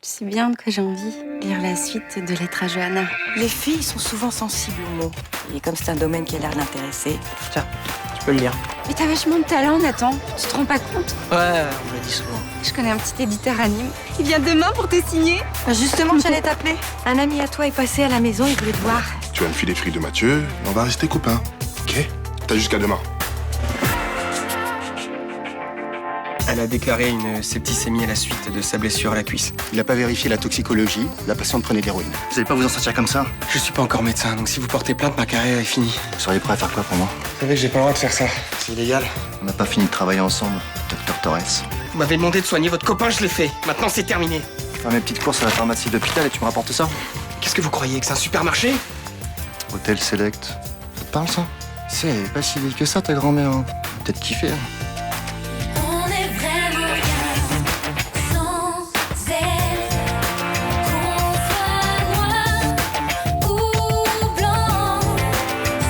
sais bien que j'ai envie de lire la suite de Lettre à Johanna. Les filles sont souvent sensibles aux mots. Et comme c'est un domaine qui a l'air de l'intéresser... Tiens, tu peux le lire. Mais t'as vachement de talent, Nathan. Tu te rends pas compte? Ouais, on me le dit souvent. Je connais un petit éditeur anime. Il vient demain pour te signer. Justement, j'allais t'appeler. Un ami à toi est passé à la maison, il voulait te voir. Tu vas me filer fric de Mathieu, et on va rester copains. Ok? T'as jusqu'à demain. Elle a déclaré une septicémie à la suite de sa blessure à la cuisse. Il n'a pas vérifié la toxicologie. La patiente prenait de l'héroïne. Vous n'allez pas vous en sortir comme ça? Je suis pas encore médecin, donc si vous portez plainte, ma carrière est finie. Vous seriez prêt à faire quoi pour moi? Vous savez que j'ai pas le droit de faire ça. C'est illégal. On n'a pas fini de travailler ensemble, docteur Torres. Vous m'avez demandé de soigner votre copain, je l'ai fait. Maintenant, c'est terminé. Faire mes petites courses à la pharmacie d'hôpital et tu me rapportes ça? Qu'est-ce que vous croyez, que c'est un supermarché? Hôtel Select. Ça te parle, ça? C'est pas si vieille que ça, ta grand-mère. Hein. Peut-être kiffer. Hein. On est vraiment bien sans elle. Qu'on soit noir ou blanc,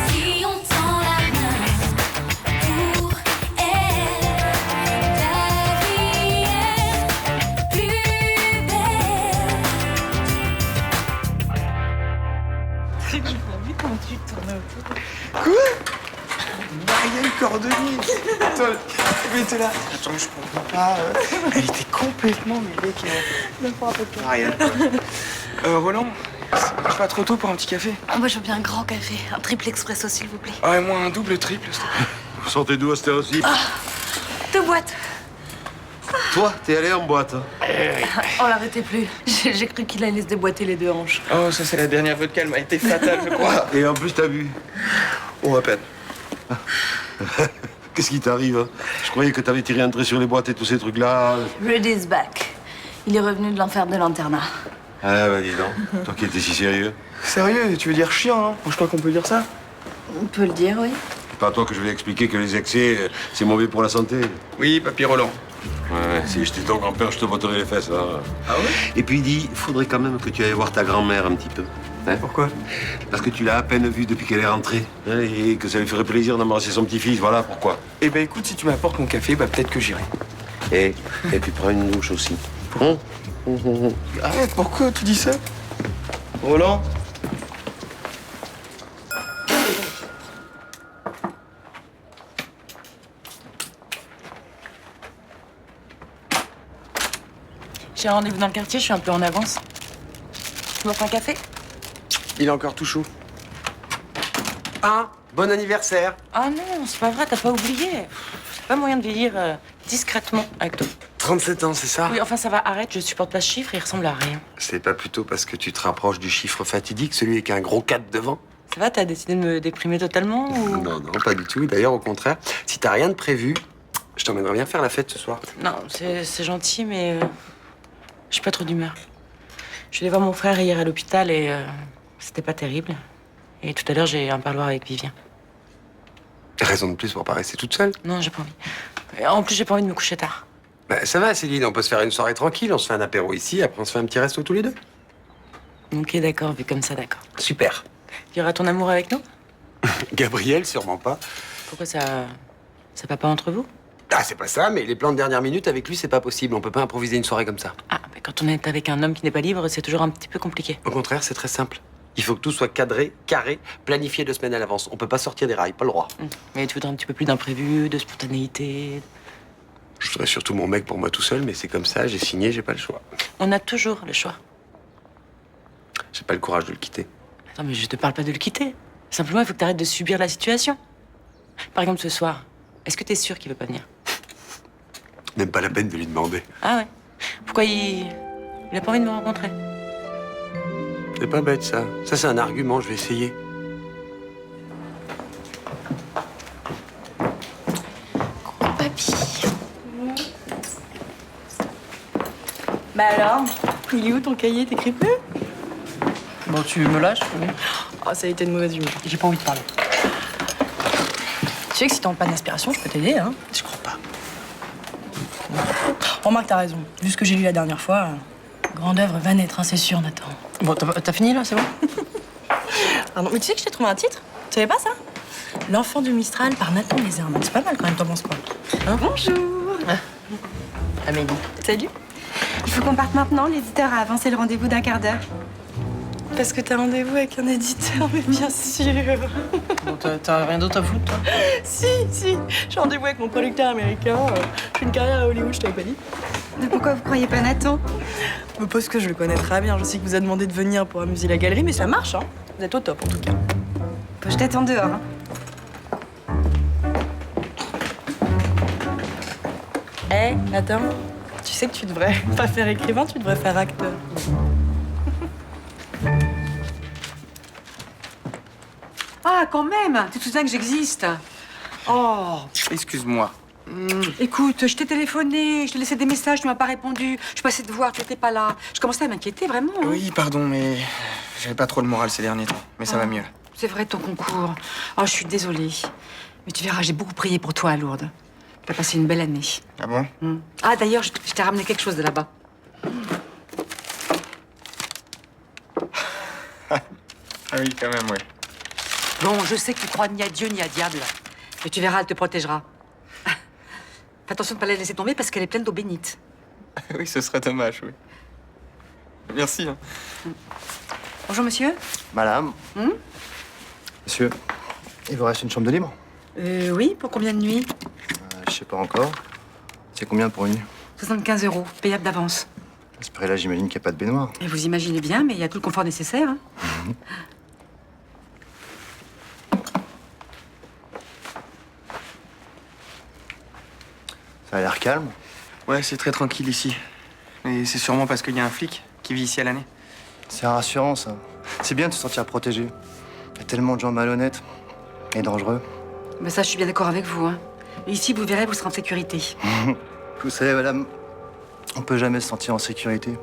si on tend la main pour elle, ta vie est plus belle. Marielle Cordelier. Attends, elle était là. Attends, je comprends pas. Elle était complètement mêlée. Marielle. Roland, c'est pas trop tôt pour un petit café? Moi, je veux bien un grand café, un triple expresso, s'il vous plaît. Ah, et moi, un double, triple, s'il te plaît. Vous sortez d'où à cette heure-ci? 2 boîtes. Toi, t'es allé en boîte. Hein? On l'arrêtait plus. J'ai cru qu'il allait se déboîter les 2 hanches. Oh, ça, c'est la dernière vodka, elle m'a été fatale, je crois. Et en plus, t'as bu. Oh, à peine. Qu'est-ce qui t'arrive? Hein? Je croyais que t'avais tiré un trait sur les boîtes et tous ces trucs-là. Rudy's back. Il est revenu de l'enfer de l'internat. Ah, bah dis donc. Toi qui étais si sérieux. Sérieux, tu veux dire chiant, hein? Moi, je crois qu'on peut dire ça. On peut le dire, oui. C'est pas à toi que je vais expliquer que les excès, c'est mauvais pour la santé. Oui, papy Roland. Ouais, si j'étais ton grand-père, je te botterais les fesses. Hein. Ah ouais? Et puis, dis, faudrait quand même que tu ailles voir ta grand-mère un petit peu. Hein? Pourquoi? Parce que tu l'as à peine vue depuis qu'elle est rentrée. Hein, et que ça lui ferait plaisir d'embrasser son petit-fils. Voilà pourquoi. Eh ben, écoute, si tu m'apportes mon café, bah, peut-être que j'irai. Et puis, prends une douche aussi. Arrête, pourquoi tu dis ça? Roland? J'ai un rendez-vous dans le quartier, je suis un peu en avance. Tu m'offres un café? Il est encore tout chaud. Ah, bon anniversaire. Ah non, c'est pas vrai, t'as pas oublié. C'est pas moyen de vieillir discrètement avec toi. 37 ans, c'est ça? Oui, enfin ça va, arrête, je supporte pas ce chiffre, il ressemble à rien. C'est pas plutôt parce que tu te rapproches du chiffre fatidique, celui avec un gros 4 devant? Ça va, t'as décidé de me déprimer totalement ou... Non, pas du tout. D'ailleurs, au contraire, si t'as rien de prévu, je t'emmènerais bien faire la fête ce soir. Non, c'est gentil, mais je suis pas trop d'humeur. Je suis allée voir mon frère hier à l'hôpital et c'était pas terrible. Et tout à l'heure, j'ai un parloir avec Vivien. Raison de plus pour pas rester toute seule. Non, j'ai pas envie. Et en plus, j'ai pas envie de me coucher tard. Bah, ça va, Céline, on peut se faire une soirée tranquille, on se fait un apéro ici, après on se fait un petit resto tous les deux. Ok, d'accord, vu comme ça, d'accord. Super. Il y aura ton amour avec nous? Gabriel, sûrement pas. Pourquoi ça va pas entre vous? Ah, c'est pas ça, mais les plans de dernière minute avec lui, c'est pas possible. On peut pas improviser une soirée comme ça. Ah, mais quand on est avec un homme qui n'est pas libre, c'est toujours un petit peu compliqué. Au contraire, c'est très simple. Il faut que tout soit cadré, carré, planifié 2 semaines à l'avance. On peut pas sortir des rails, pas le droit. Mais tu voudrais un petit peu plus d'imprévu, de spontanéité. Je voudrais surtout mon mec pour moi tout seul, mais c'est comme ça, j'ai signé, j'ai pas le choix. On a toujours le choix. J'ai pas le courage de le quitter. Attends, mais je te parle pas de le quitter. Simplement, il faut que t'arrêtes de subir la situation. Par exemple, ce soir, est-ce que t'es sûr qu'il veut pas venir? Même pas la peine de lui demander. Ah ouais? Pourquoi il a pas envie de me rencontrer? C'est pas bête, ça. Ça, c'est un argument, je vais essayer. Papy. Bah alors, il est où ton cahier? T'écris plus? Bon, tu me lâches? Oui. Oh, ça a été de mauvaise humeur. J'ai pas envie de parler. Tu sais que si t'es en panne d'inspiration, je peux t'aider, hein? Je crois pas. Remarque, t'as raison. Vu ce que j'ai lu la dernière fois, grande œuvre va naître, hein, c'est sûr, Nathan. Bon, t'as fini là, c'est bon? Pardon, mais tu sais que je t'ai trouvé un titre? Tu savais pas ça? L'enfant du Mistral par Nathan Lézerman. C'est pas mal quand même, t'en penses quoi? Hein? Bonjour. Amélie. Salut. Il faut qu'on parte maintenant. L'éditeur a avancé le rendez-vous d'1 quart d'heure. Parce que t'as rendez-vous avec un éditeur, mais bien sûr. Bon, t'as rien d'autre à foutre, toi? Si. J'ai rendez-vous avec mon producteur américain. Je fais une carrière à Hollywood, je t'avais pas dit. Mais pourquoi vous croyez pas Nathan? Parce que je le connais très bien. Je sais qu'il vous a demandé de venir pour amuser la galerie, mais ça marche, hein. Vous êtes au top, en tout cas. Faut que je t'attende dehors. Hein. Nathan, tu sais que tu devrais pas faire écrivain, tu devrais faire acteur. Ah, quand même! Tu te souviens que j'existe? Oh! Excuse-moi. Écoute, je t'ai téléphoné, je t'ai laissé des messages, tu m'as pas répondu. Je passais te voir, tu étais pas là. Je commençais à m'inquiéter, vraiment. Hein. Oui, pardon, mais j'avais pas trop le moral ces derniers temps. Mais ça va mieux. C'est vrai, ton concours. Oh, je suis désolée. Mais tu verras, j'ai beaucoup prié pour toi à Lourdes. Tu as passé une belle année. Ah bon? Ah, d'ailleurs, je t'ai ramené quelque chose de là-bas. Ah oui, quand même, ouais. Bon, je sais que tu crois ni à Dieu ni à diable. Mais tu verras, elle te protégera. Fais attention de ne pas la laisser tomber parce qu'elle est pleine d'eau bénite. Oui, ce serait dommage, oui. Merci. Hein. Bonjour, monsieur. Madame. Monsieur, il vous reste une chambre de libre? Oui, pour combien de nuits? Je sais pas encore. C'est combien pour une nuit? 75 €, payable d'avance. À ce prix-là, j'imagine qu'il n'y a pas de baignoire. Et vous imaginez bien, mais il y a tout le confort nécessaire. Hein. Ça a l'air calme. Ouais, c'est très tranquille ici. Et c'est sûrement parce qu'il y a un flic qui vit ici à l'année. C'est rassurant, ça. C'est bien de se sentir protégé. Il y a tellement de gens malhonnêtes et dangereux. Mais ça, je suis bien d'accord avec vous. Hein. Et ici, vous verrez, vous serez en sécurité. Vous savez, madame, on peut jamais se sentir en sécurité.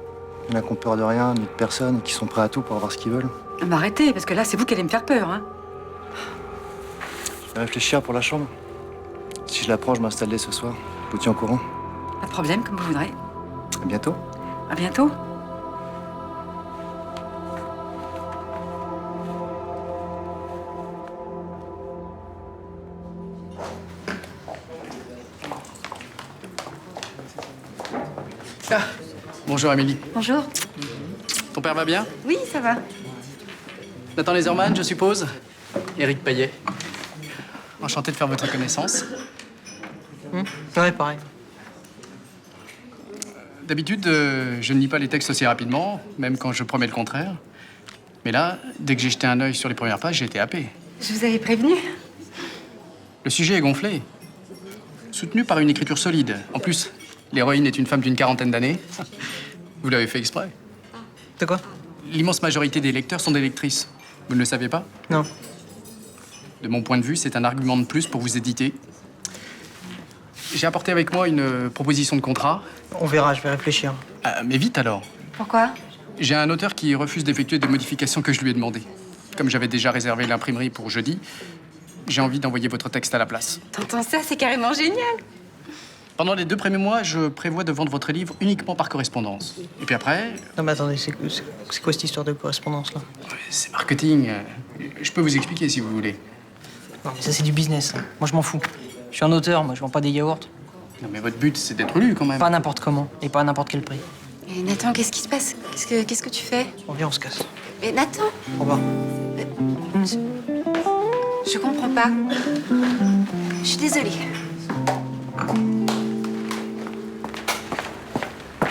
Il y en a qui ont peur de rien, ni de personne, et qui sont prêts à tout pour avoir ce qu'ils veulent. Mais arrêtez, parce que là, c'est vous qui allez me faire peur. Hein. Je vais réfléchir pour la chambre. Si je la prends, je m'installe dès ce soir. Je vous tiens au courant. Pas de problème, comme vous voudrez. À bientôt. À bientôt. Ah, bonjour, Amélie. Bonjour. Ton père va bien? Oui, ça va. Nathan Laserman, je suppose? Éric Payet. Enchanté de faire votre connaissance. Ouais, pareil. D'habitude, je ne lis pas les textes aussi rapidement, même quand je promets le contraire. Mais là, dès que j'ai jeté un œil sur les premières pages, j'ai été happé. Je vous avais prévenu. Le sujet est gonflé. Soutenu par une écriture solide. En plus, l'héroïne est une femme d'une 40aine d'années. Vous l'avez fait exprès. De quoi? L'immense majorité des lecteurs sont des lectrices. Vous ne le savez pas? Non. De mon point de vue, c'est un argument de plus pour vous éditer. J'ai apporté avec moi une proposition de contrat. On verra, je vais réfléchir. Ah, mais vite alors. Pourquoi? J'ai un auteur qui refuse d'effectuer des modifications que je lui ai demandées. Comme j'avais déjà réservé l'imprimerie pour jeudi, j'ai envie d'envoyer votre texte à la place. T'entends ça, c'est carrément génial. Pendant les 2 premiers mois, je prévois de vendre votre livre uniquement par correspondance. Et puis après, Non, mais attendez, c'est quoi cette histoire de correspondance, là? c'est marketing. Je peux vous expliquer si vous voulez. Non, mais ça, c'est du business. Hein. Moi, je m'en fous. Je suis un auteur, moi, je vends pas des yaourts. Non, mais votre but, c'est d'être lu quand même. Pas n'importe comment, et pas à n'importe quel prix. Mais Nathan, qu'est-ce qui se passe? Qu'est-ce que tu fais? On vient, on se casse. Mais Nathan, Au revoir. je comprends pas. Je suis désolée.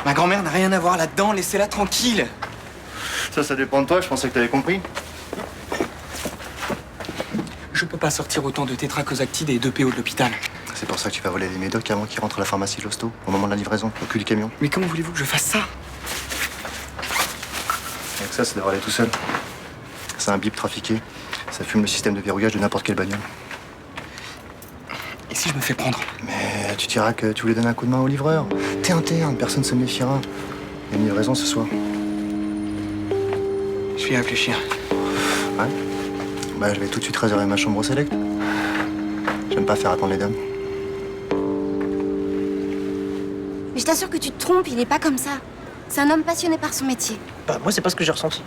Ma grand-mère n'a rien à voir là-dedans, laissez-la tranquille. Ça dépend de toi, je pensais que t'avais compris. Je peux pas sortir autant de tétracozactide et de PO de l'hôpital. C'est pour ça que tu vas voler les médocs avant qu'ils rentrent à la pharmacie de l'hosto, au moment de la livraison, au cul du camion. Mais comment voulez-vous que je fasse ça? Avec ça devrait aller tout seul. C'est un bip trafiqué. Ça fume le système de verrouillage de n'importe quelle bagnole. Et si je me fais prendre? Mais tu diras que tu voulais donner un coup de main au livreur. T'es interne, personne ne se méfiera. Il y a une livraison ce soir. Je vais y réfléchir. Ouais. Bah, je vais tout de suite réserver ma chambre au select. J'aime pas faire attendre les dames. Mais je t'assure que tu te trompes, il est pas comme ça. C'est un homme passionné par son métier. Bah, moi, c'est pas ce que j'ai ressenti.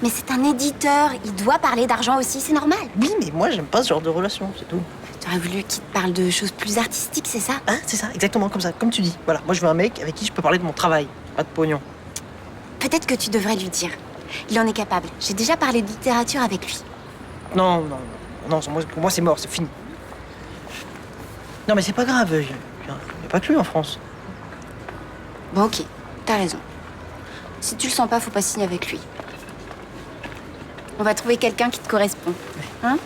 Mais c'est un éditeur, il doit parler d'argent aussi, c'est normal. Oui, mais moi, j'aime pas ce genre de relation, c'est tout. T'aurais voulu qu'il te parle de choses plus artistiques, c'est ça? Hein, c'est ça, exactement comme ça, comme tu dis. Voilà, moi, je veux un mec avec qui je peux parler de mon travail. pas de pognon. Peut-être que tu devrais lui dire. Il en est capable. J'ai déjà parlé de littérature avec lui. Non, non, non, pour moi c'est mort, c'est fini. Non mais c'est pas grave, il y a pas que lui en France. Bon, ok, t'as raison. Si tu le sens pas, faut pas signer avec lui. On va trouver quelqu'un qui te correspond. Hein?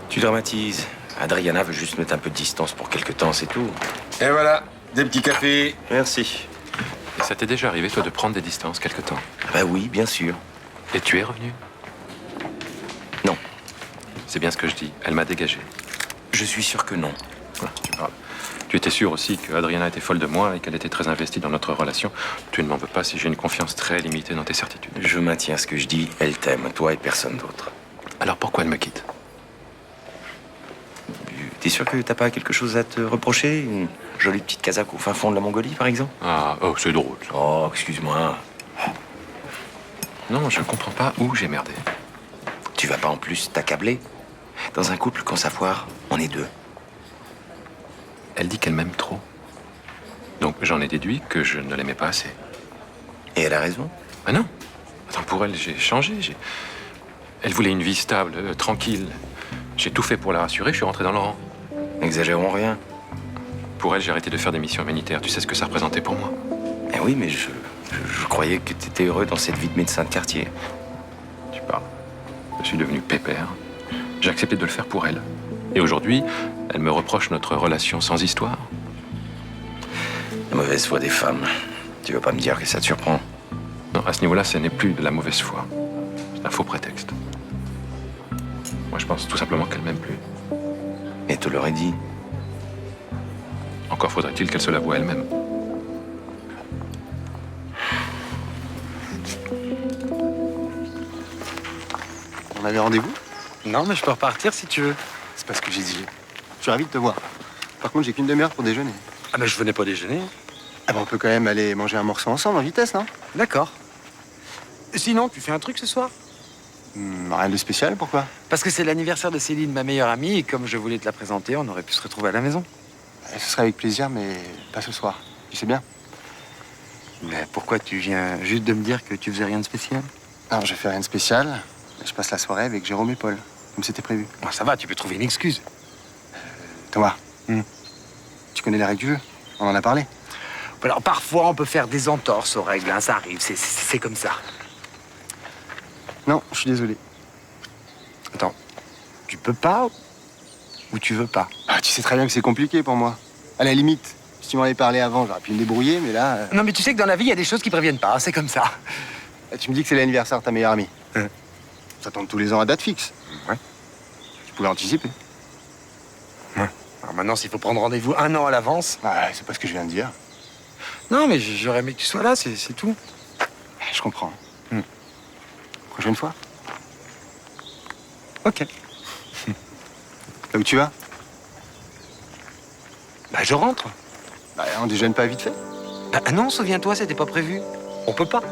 Tu dramatises. Adriana veut juste mettre un peu de distance pour quelque temps, c'est tout. Et voilà, des petits cafés. Merci. Et ça t'est déjà arrivé, toi, de prendre des distances quelque temps? Bah oui, bien sûr. Et tu es revenu? Non. C'est bien ce que je dis. Elle m'a dégagé. Je suis sûr que non. Voilà, tu parles. Tu étais sûr aussi que Adriana était folle de moi et qu'elle était très investie dans notre relation. Tu ne m'en veux pas si j'ai une confiance très limitée dans tes certitudes. Je maintiens ce que je dis. Elle t'aime, toi et personne d'autre. Alors pourquoi elle me quitte? T'es sûr que t'as pas quelque chose à te reprocher? Une jolie petite casaque au fin fond de la Mongolie, par exemple? Ah, oh, c'est drôle. Ça. Oh, excuse-moi. Non, je comprends pas où j'ai merdé. Tu vas pas en plus t'accabler? Dans un couple, quand ça foire, on est deux. Elle dit qu'elle m'aime trop. Donc j'en ai déduit que je ne l'aimais pas assez. Et elle a raison? Ah non. Attends, pour elle, j'ai changé. Elle voulait une vie stable, tranquille. J'ai tout fait pour la rassurer, je suis rentré dans le rang. N'exagérons rien. Pour elle, j'ai arrêté de faire des missions humanitaires. Tu sais ce que ça représentait pour moi? Eh oui, mais je croyais que t'étais heureux dans cette vie de médecin de quartier. Tu parles. Je suis devenu pépère. J'ai accepté de le faire pour elle. Et aujourd'hui, elle me reproche notre relation sans histoire. La mauvaise foi des femmes. Tu veux pas me dire que ça te surprend? Non, à ce niveau-là, ce n'est plus de la mauvaise foi. C'est un faux prétexte. Moi, je pense tout simplement qu'elle m'aime plus. Et te l'aurais dit? Encore faudrait-il qu'elle se l'avoue à elle-même. On avait rendez-vous? Non, mais je peux repartir si tu veux. C'est pas ce que j'ai dit. Je suis ravi de te voir. Par contre, j'ai qu'une demi-heure pour déjeuner. Ah, mais je venais pas déjeuner. Ah ben, on peut quand même aller manger un morceau ensemble en vitesse, non? D'accord. Sinon, tu fais un truc ce soir? Rien de spécial, pourquoi? Parce que c'est l'anniversaire de Céline, ma meilleure amie, et comme je voulais te la présenter, on aurait pu se retrouver à la maison. Ce serait avec plaisir, mais pas ce soir. Tu sais bien. Mais pourquoi tu viens juste de me dire que tu faisais rien de spécial? Non, je fais rien de spécial. Je passe la soirée avec Jérôme et Paul, comme c'était prévu. Bon, ça va, tu peux trouver une excuse. Thomas, tu connais les règles du jeu? On en a parlé. Alors, parfois, on peut faire des entorses aux règles, hein, ça arrive, c'est comme ça. Non, je suis désolé. Attends, tu peux pas ou tu veux pas? Ah, tu sais très bien que c'est compliqué pour moi. À la limite, si tu m'en avais parlé avant, j'aurais pu me débrouiller, mais là... Non, mais tu sais que dans la vie, il y a des choses qui préviennent pas, hein, c'est comme ça. Tu me dis que c'est l'anniversaire de ta meilleure amie. Ça tombe tous les ans à date fixe. Ouais. Tu pouvais anticiper. Ouais. Alors maintenant, s'il faut prendre rendez-vous 1 an à l'avance... Ah, c'est pas ce que je viens de dire. Non, mais j'aurais aimé que tu sois là, c'est tout. Je comprends. Prochaine fois. Ok. Là où tu vas? Bah, je rentre. Bah, on déjeune pas vite fait? Bah non, souviens-toi, c'était pas prévu. On peut pas.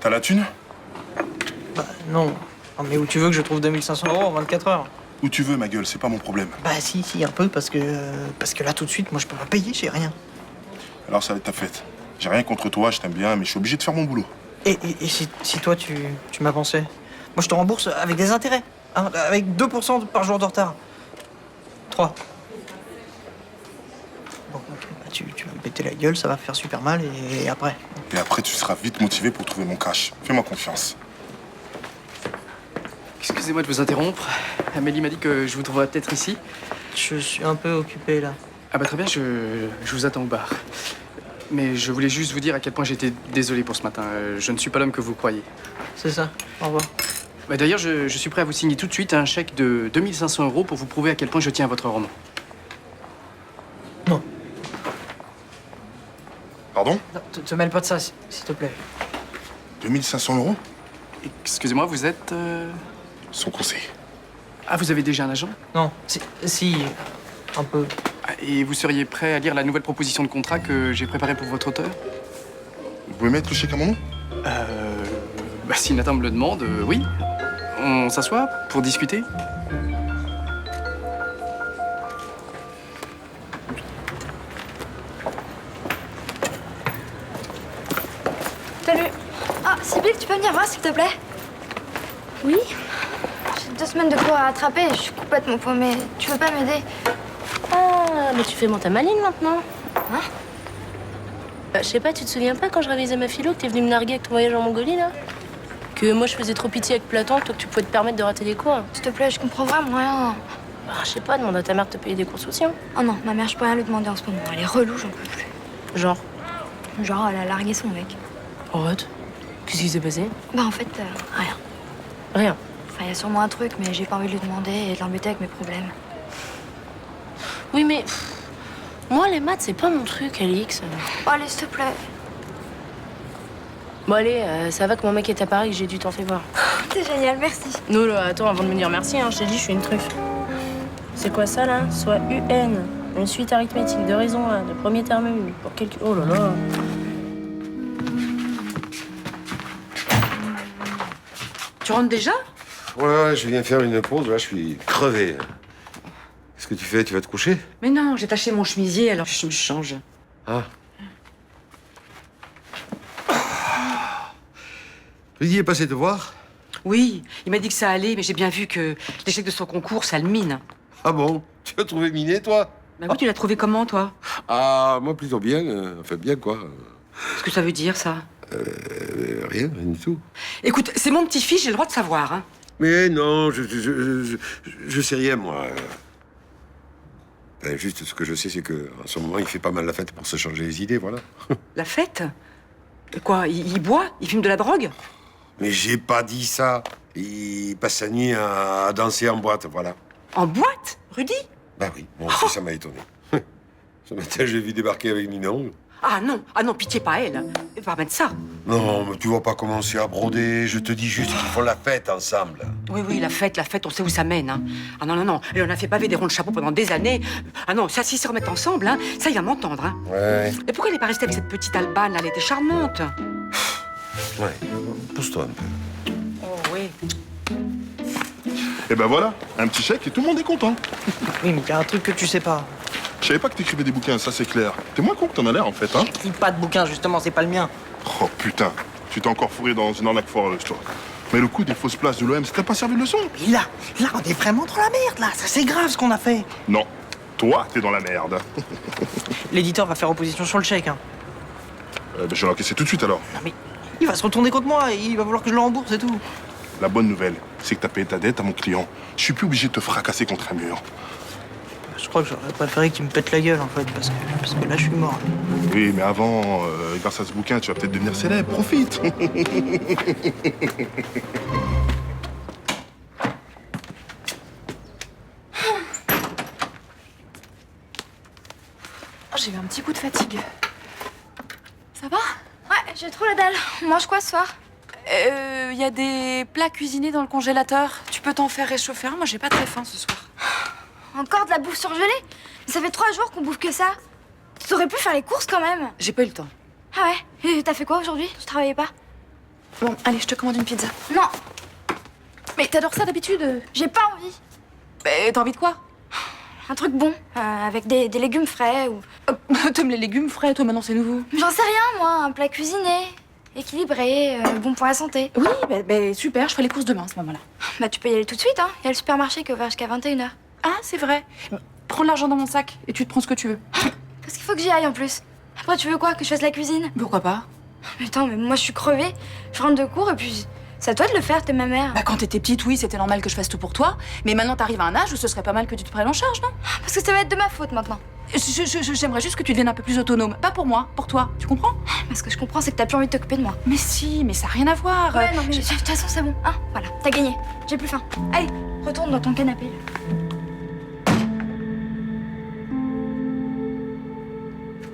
T'as la thune? Bah non. Non, mais où tu veux que je trouve 2500 € en 24 heures? Où tu veux, ma gueule, c'est pas mon problème. Bah si, un peu, parce que là tout de suite, moi je peux pas payer, j'ai rien. Alors ça va être ta fête. J'ai rien contre toi, je t'aime bien, mais je suis obligé de faire mon boulot. Et si toi tu m'avançais? Moi je te rembourse avec des intérêts, hein, avec 2% par jour de retard. 3. Bon, ok, bah tu vas me péter la gueule, ça va faire super mal, et après? Et après, tu seras vite motivé pour trouver mon cash. Fais-moi confiance. Excusez-moi de vous interrompre. Amélie m'a dit que je vous trouverais peut-être ici. Je suis un peu occupé là. Ah bah très bien, je vous attends au bar. Mais je voulais juste vous dire à quel point j'étais désolé pour ce matin. Je ne suis pas l'homme que vous croyez. C'est ça, au revoir. Bah d'ailleurs, je suis prêt à vous signer tout de suite un chèque de 2500 € pour vous prouver à quel point je tiens à votre roman. Non. Pardon? Non, te mêle pas de ça, s'il te plaît. 2500 €? Excusez-moi, vous êtes... Son conseil. Ah, vous avez déjà un agent? Non, si, un peu. Et vous seriez prêt à lire la nouvelle proposition de contrat que j'ai préparée pour votre auteur? Vous pouvez mettre le chèque à mon nom? Si Nathan me le demande, oui. On s'assoit pour discuter? Salut. Ah, Sibylle, tu peux venir voir, s'il te plaît? Oui. J'ai 2 semaines de cours à rattraper et je suis complètement paumée. Tu veux pas m'aider? Ah, mais tu fais mon ta maligne maintenant. Hein? Je sais pas, tu te souviens pas quand je révisais ma philo que t'es venu me narguer avec ton voyage en Mongolie, là? Que moi, je faisais trop pitié avec Platon, toi, que tu pouvais te permettre de rater des cours. S'il te plaît, je comprends vraiment rien. Bah, je sais pas, demande à ta mère de te payer des courses aussi, hein. Oh non, ma mère, je peux rien lui demander en ce moment. Elle est relou, j'en peux plus. Genre? Genre, elle a largué son mec. Arrête. Qu'est-ce qui s'est passé? Bah, en fait, rien. Rien. Enfin, il y a sûrement un truc, mais j'ai pas envie de lui demander et de l'embêter avec mes problèmes. Oui, mais... moi, les maths, c'est pas mon truc, Alix. Oh, allez, s'il te plaît. Bon, allez, ça va que mon mec est à Paris, que j'ai dû t'en faire voir. T'es génial, merci. Non, là, attends, avant de me dire merci, hein, je t'ai dit, je suis une truffe. C'est quoi ça, là? Soit UN, une suite arithmétique de raison 1, de premier terme 1, pour quelques... Oh là là. Tu rentres déjà? Ouais, je viens faire une pause, là, je suis crevé. Qu'est-ce que tu fais? Tu vas te coucher? Mais non, j'ai taché mon chemisier, alors je me change. Ah. Rudy est passé te voir? Oui, il m'a dit que ça allait, mais j'ai bien vu que l'échec de son concours, ça le mine. Ah bon? Tu l'as trouvé miné, toi? Bah oui, tu l'as trouvé comment, toi? Ah, moi, plutôt bien. Enfin, bien, quoi. Qu'est-ce que ça veut dire, ça? Rien du tout. Écoute, c'est mon petit-fils, j'ai le droit de savoir, hein. Mais non, je sais rien, moi. Ben, juste, ce que je sais, c'est que en ce moment, il fait pas mal la fête pour se changer les idées, voilà. La fête? Quoi, il boit? Il fume de la drogue? Mais j'ai pas dit ça. Il passe sa nuit à danser en boîte, voilà. En boîte? Rudy? Ben oui, moi aussi, ça m'a étonné. Ce matin, j'ai vu débarquer avec Ninon. Ah non, pitié, pas elle. Elle va mettre ça. Non, mais tu vas pas commencer à broder. Je te dis juste qu'ils font la fête ensemble. Oui, la fête, on sait où ça mène, hein. Ah non. Elle en a fait paver des ronds de chapeau pendant des années. Ah non, ça, s'ils se remettent ensemble, hein, ça, il va m'entendre, hein. Ouais. Et pourquoi elle n'est pas restée avec cette petite Albane, là? Elle était charmante. Ouais, pousse-toi un peu. Oh, oui. Et ben voilà, un petit chèque et tout le monde est content. Oui, mais il y a un truc que tu sais pas. Je savais pas que t'écrivais des bouquins, ça c'est clair. T'es moins con que t'en as l'air en fait, hein. Lis pas de bouquin, justement, c'est pas le mien. Oh putain, tu t'es encore fourré dans une arnaque foireuse, toi. Mais le coup des fausses places de l'OM, ça t'a pas servi de leçon? Mais là, on est vraiment dans la merde, là. Ça, c'est grave ce qu'on a fait. Non, toi, t'es dans la merde. L'éditeur va faire opposition sur le chèque, hein. Ben, je vais l'encaisser tout de suite alors. Non, mais il va se retourner contre moi et il va vouloir que je le rembourse et tout. La bonne nouvelle, c'est que t'as payé ta dette à mon client. Je suis plus obligé de te fracasser contre un mur. Je crois que j'aurais préféré qu'il me pète la gueule, en fait, parce que là, je suis mort. Oui, mais avant, grâce à ce bouquin, tu vas peut-être devenir célèbre. Profite. J'ai eu un petit coup de fatigue. Ça va? Ouais, j'ai trop la dalle. On mange quoi ce soir? Il y a des plats cuisinés dans le congélateur. Tu peux t'en faire réchauffer un. Moi, j'ai pas très faim ce soir. Encore de la bouffe surgelée? Mais ça fait 3 jours qu'on bouffe que ça. Tu aurais pu faire les courses quand même. J'ai pas eu le temps. Ah ouais? Et t'as fait quoi aujourd'hui? Tu travaillais pas? Bon, allez, je te commande une pizza. Non, Mais t'adores ça d'habitude? j'ai pas envie. T'as envie de quoi? Un truc bon, avec des légumes frais ou... T'aimes les légumes frais, toi, maintenant, c'est nouveau. J'en sais rien, moi. Un plat cuisiné, équilibré, bon pour la santé. Oui, super, je ferai les courses demain, à ce moment-là. Bah tu peux y aller tout de suite, hein. Il y a le supermarché qui est ouvert jusqu'à 21h. Ah, c'est vrai. Prends l'argent dans mon sac et tu te prends ce que tu veux. Parce qu'il faut que j'y aille en plus. Après, tu veux quoi? Que je fasse la cuisine? Pourquoi pas? Mais attends, mais moi je suis crevée. Je rentre de cours et puis... C'est à toi de le faire, t'es ma mère. Bah, quand t'étais petite, oui, c'était normal que je fasse tout pour toi. Mais maintenant, t'arrives à un âge où ce serait pas mal que tu te prennes en charge, non? Parce que ça va être de ma faute maintenant. J'aimerais juste que tu deviennes un peu plus autonome. Pas pour moi, pour toi. Tu comprends? Parce que je comprends, c'est que t'as plus envie de t'occuper de moi. Mais si, mais ça n'a rien à voir. Ouais, non, mais de toute façon, c'est bon. Hein, voilà, t'as gagné. J'ai plus faim. Allez, retourne dans ton canapé.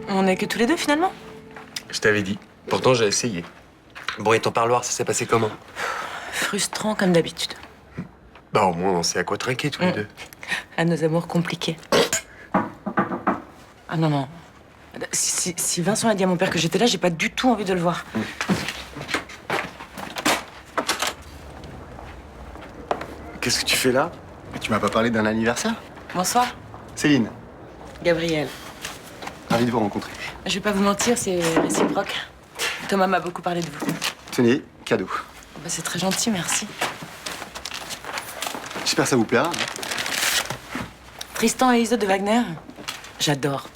On est que tous les deux, finalement? Je t'avais dit. Pourtant, j'ai essayé. Bon, et ton parloir, ça s'est passé comment? Frustrant comme d'habitude. Bah, au moins, on sait à quoi trinquer tous les deux. À nos amours compliqués. Ah non, Si Vincent a dit à mon père que j'étais là, j'ai pas du tout envie de le voir. Qu'est-ce que tu fais là? Tu m'as pas parlé d'un anniversaire? Bonsoir, Céline, Gabriel. ravi de vous rencontrer. Je vais pas vous mentir, c'est réciproque. Thomas m'a beaucoup parlé de vous. Tenez, cadeau. Bah, c'est très gentil, merci. J'espère que ça vous plaira. Tristan et Isolde de Wagner, j'adore.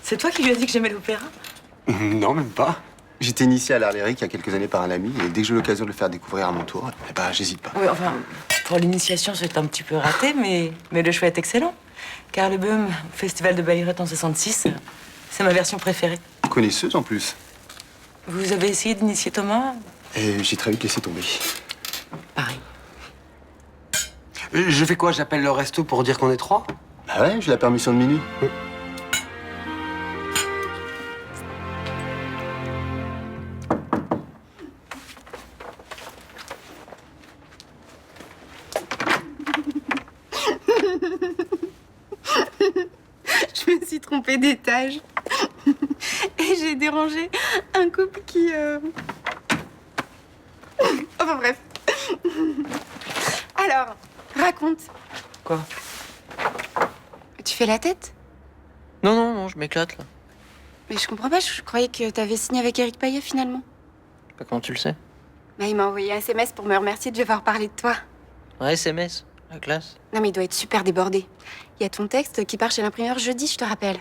C'est toi qui lui as dit que j'aimais l'opéra? Non, même pas. J'étais initié à l'art lyrique il y a quelques années par un ami, et dès que j'ai l'occasion de le faire découvrir à mon tour, eh ben, j'hésite pas. Oui, enfin, pour l'initiation, c'est un petit peu raté, mais le choix est excellent. Car le Böhm, Festival de Bayreuth en 66, c'est ma version préférée. Connaisseuse en plus. Vous avez essayé d'initier Thomas? Et j'ai très vite laissé tomber. Pareil. Je fais quoi? J'appelle le resto pour dire qu'on est 3? Bah ouais, j'ai la permission de minuit. Je me suis trompée d'étage. Et j'ai dérangé un couple qui... Enfin bref. Alors, raconte. Quoi? Tu fais la tête? Non, je m'éclate là. Mais je comprends pas, je croyais que t'avais signé avec Éric Payet finalement. Bah, comment tu le sais? Bah, il m'a envoyé un SMS pour me remercier de lui avoir parlé de toi. Un SMS, la classe. Non mais il doit être super débordé. Il y a ton texte qui part chez l'imprimeur jeudi, je te rappelle.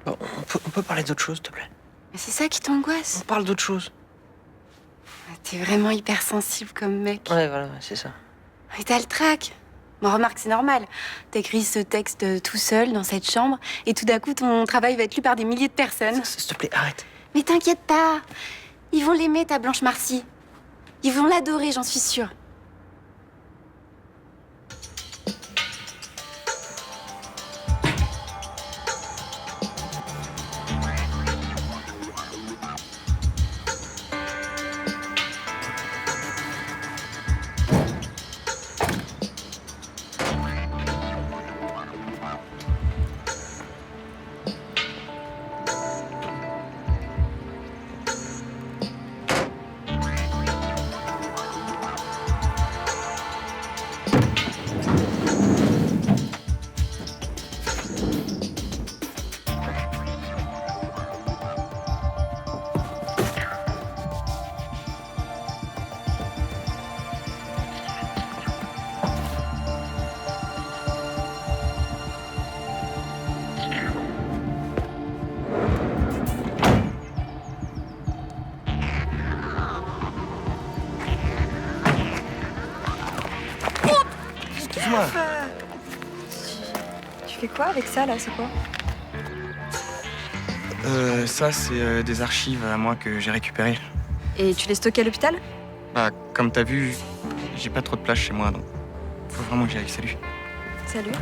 Bon, on peut parler d'autre chose, s'il te plaît. Mais c'est ça qui t'angoisse. On parle d'autre chose. T'es vraiment hypersensible comme mec. Ouais, voilà, c'est ça. Mais t'as le trac. Bon, remarque, c'est normal. T'écris ce texte tout seul dans cette chambre et tout d'un coup, ton travail va être lu par des milliers de personnes. S'il te plaît, arrête. Mais t'inquiète pas. Ils vont l'aimer, ta Blanche Marcy. Ils vont l'adorer, j'en suis sûre. Excuse-moi. Tu fais quoi avec ça, là? C'est quoi? Ça, c'est des archives à moi que j'ai récupérées. Et tu les stockes à l'hôpital? Bah, comme t'as vu, j'ai pas trop de place chez moi, donc faut vraiment que j'y aille. Salut. Salut.